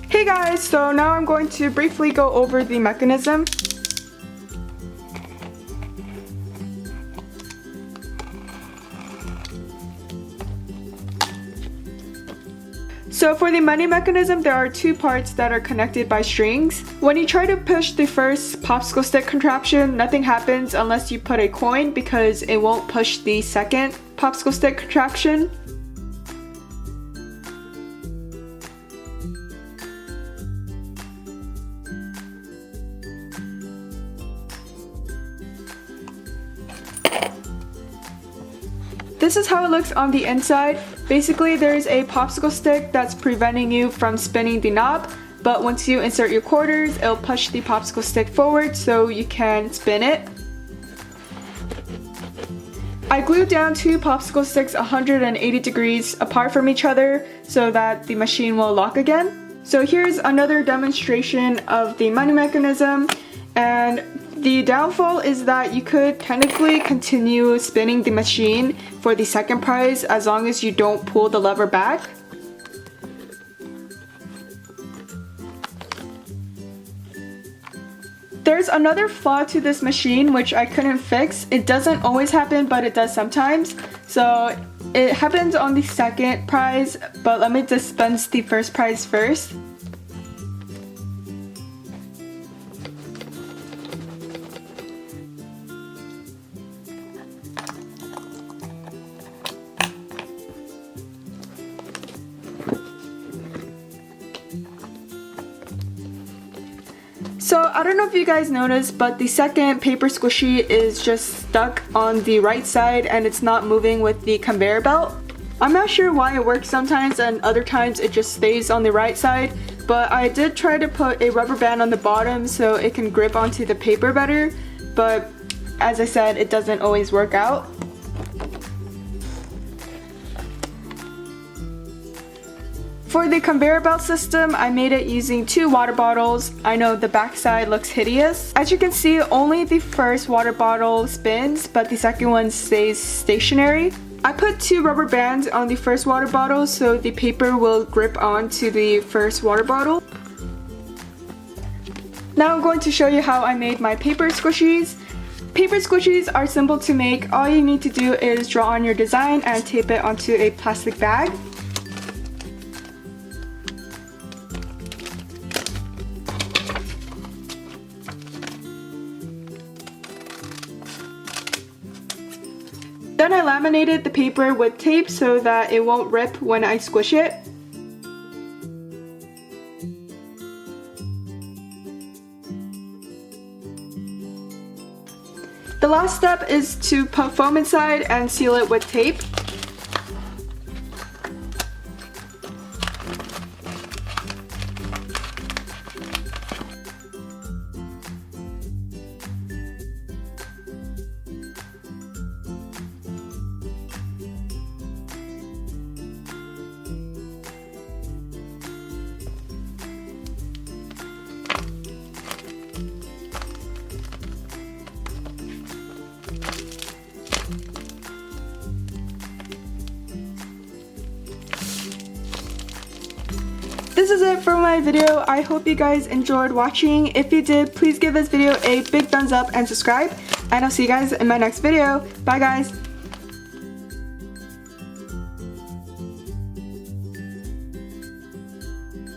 Hey guys, so now I'm going to briefly go over the mechanism. So for the money mechanism, there are two parts that are connected by strings. When you try to push the first popsicle stick contraption, nothing happens unless you put a coin because it won't push the second popsicle stick contraption. This is how it looks on the inside. Basically, there's a popsicle stick that's preventing you from spinning the knob, but once you insert your quarters, it'll push the popsicle stick forward so you can spin it. I glued down two popsicle sticks 180 degrees apart from each other so that the machine will lock again. So here's another demonstration of the money mechanism, and the downfall is that you could technically continue spinning the machine for the second prize as long as you don't pull the lever back. There's another flaw to this machine which I couldn't fix. It doesn't always happen, but it does sometimes. So it happens on the second prize, but let me dispense the first prize first. So I don't know if you guys noticed, but the second paper squishy is just stuck on the right side and it's not moving with the conveyor belt. I'm not sure why it works sometimes and other times it just stays on the right side, but I did try to put a rubber band on the bottom so it can grip onto the paper better, but as I said, it doesn't always work out. For the conveyor belt system, I made it using two water bottles. I know the back side looks hideous. As you can see, only the first water bottle spins, but the second one stays stationary. I put two rubber bands on the first water bottle so the paper will grip onto the first water bottle. Now I'm going to show you how I made my paper squishies. Paper squishies are simple to make. All you need to do is draw on your design and tape it onto a plastic bag. Then I laminated the paper with tape so that it won't rip when I squish it. The last step is to put foam inside and seal it with tape. This is it for my video. I hope you guys enjoyed watching. If you did, please give this video a big thumbs up and subscribe. And I'll see you guys in my next video. Bye guys!